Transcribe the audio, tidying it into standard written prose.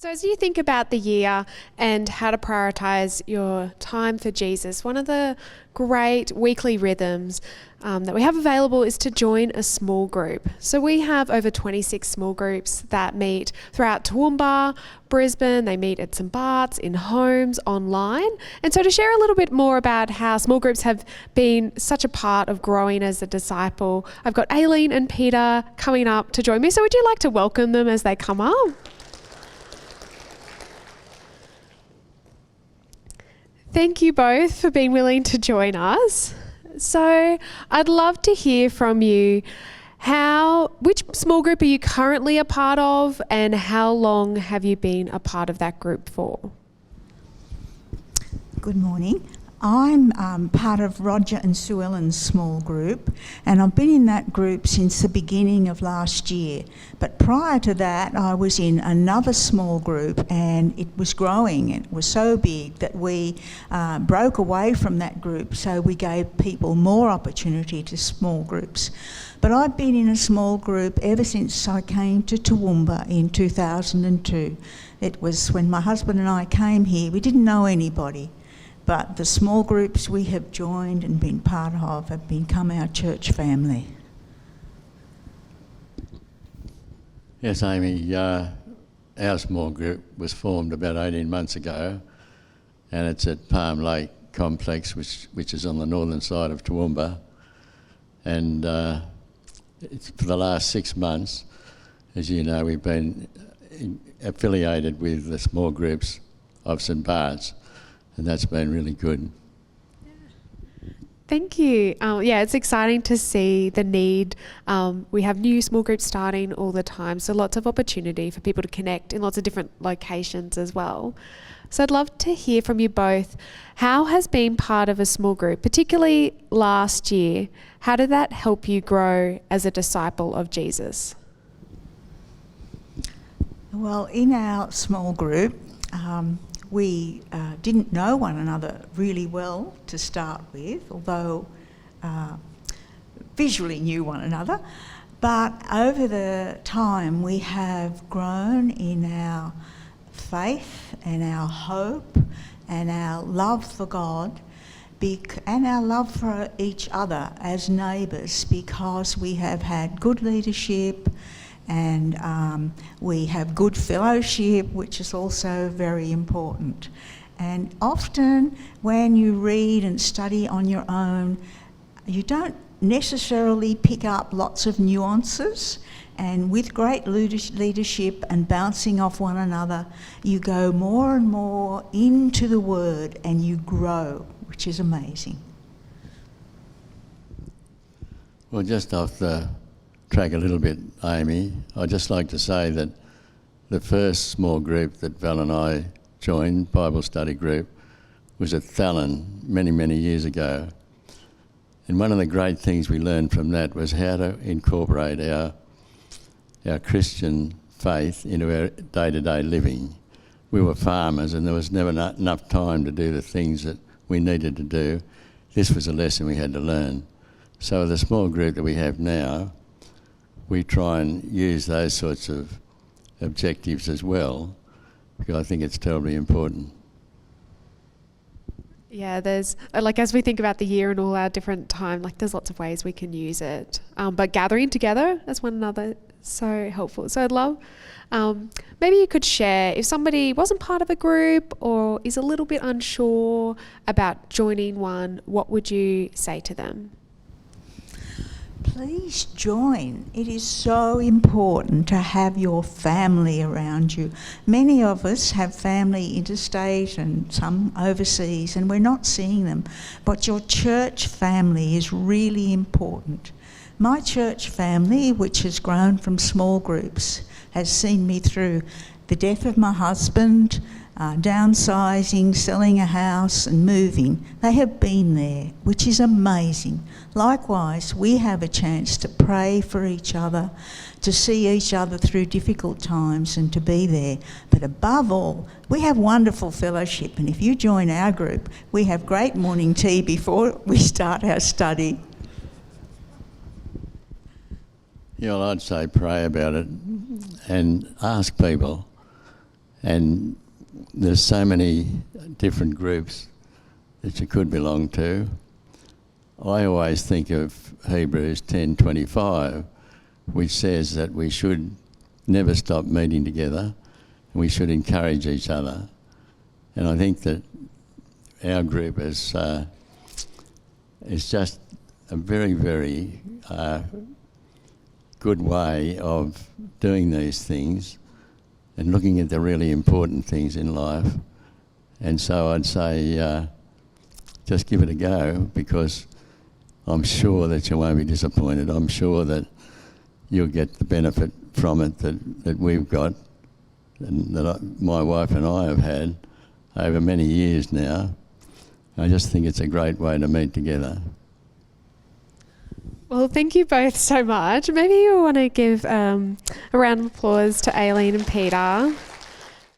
So as you think about the year and how to prioritise your time for Jesus, one of the great weekly rhythms that we have available is to join a small group. So we have over 26 small groups that meet throughout Toowoomba, Brisbane, they meet at St Bart's, in homes, online. And so to share a little bit more about how small groups have been such a part of growing as a disciple, I've got Aileen and Peter coming up to join me. So would you like to welcome them as they come up? Thank you both for being willing to join us. So I'd love to hear from you which small group are you currently a part of and how long have you been a part of that group for? Good morning. I'm part of Roger and Sue Ellen's small group, and I've been in that group since the beginning of last year. But prior to that, I was in another small group, and it was growing. It was so big that we broke away from that group, so we gave people more opportunity to small groups. But I've been in a small group ever since I came to Toowoomba in 2002. It was when my husband and I came here. We didn't know anybody. But the small groups we have joined and been part of have become our church family. Yes, Amy, our small group was formed about 18 months ago, and it's at Palm Lake Complex, which is on the northern side of Toowoomba. And for the last 6 months, as you know, we've been affiliated with the small groups of St Bart's. And that's been really good. Thank you. It's exciting to see the need. We have new small groups starting all the time, so lots of opportunity for people to connect in lots of different locations as well. So I'd love to hear from you both. How has being part of a small group, particularly last year, how did that help you grow as a disciple of Jesus? Well, in our small group, we didn't know one another really well to start with, although visually knew one another. But over the time we have grown in our faith and our hope and our love for God and our love for each other as neighbours, because we have had good leadership and we have good fellowship, which is also very important. And often when you read and study on your own, you don't necessarily pick up lots of nuances, and with great leadership and bouncing off one another, you go more and more into the Word and you grow, which is amazing. Well, just off the track a little bit, Amy, I'd just like to say that the first small group that Val and I joined, Bible study group, was at Thallon many, many years ago. And one of the great things we learned from that was how to incorporate our Christian faith into our day-to-day living. We were farmers and there was never enough time to do the things that we needed to do. This was a lesson we had to learn. So the small group that we have now, we try and use those sorts of objectives as well, because I think it's terribly important. Yeah, there's, as we think about the year and all our different time, there's lots of ways we can use it. But gathering together as one another, so helpful. So I'd love, maybe you could share, if somebody wasn't part of a group or is a little bit unsure about joining one, what would you say to them? Please join. It is so important to have your family around you. Many of us have family interstate and some overseas, and we're not seeing them. But your church family is really important. My church family, which has grown from small groups, has seen me through the death of my husband, downsizing, selling a house and moving. They have been there, which is amazing. Likewise, we have a chance to pray for each other, to see each other through difficult times and to be there. But above all, we have wonderful fellowship, and if you join our group, we have great morning tea before we start our study. Yeah, well, I'd say pray about it and ask people. And there's so many different groups that you could belong to. I always think of Hebrews 10:25, which says that we should never stop meeting together, and we should encourage each other. And I think that our group is just a very, very good way of doing these things and looking at the really important things in life. And so I'd say just give it a go, because I'm sure that you won't be disappointed. I'm sure that you'll get the benefit from it that we've got, and that my wife and I have had over many years now. I just think it's a great way to meet together. Well, thank you both so much. Maybe you want to give a round of applause to Aileen and Peter.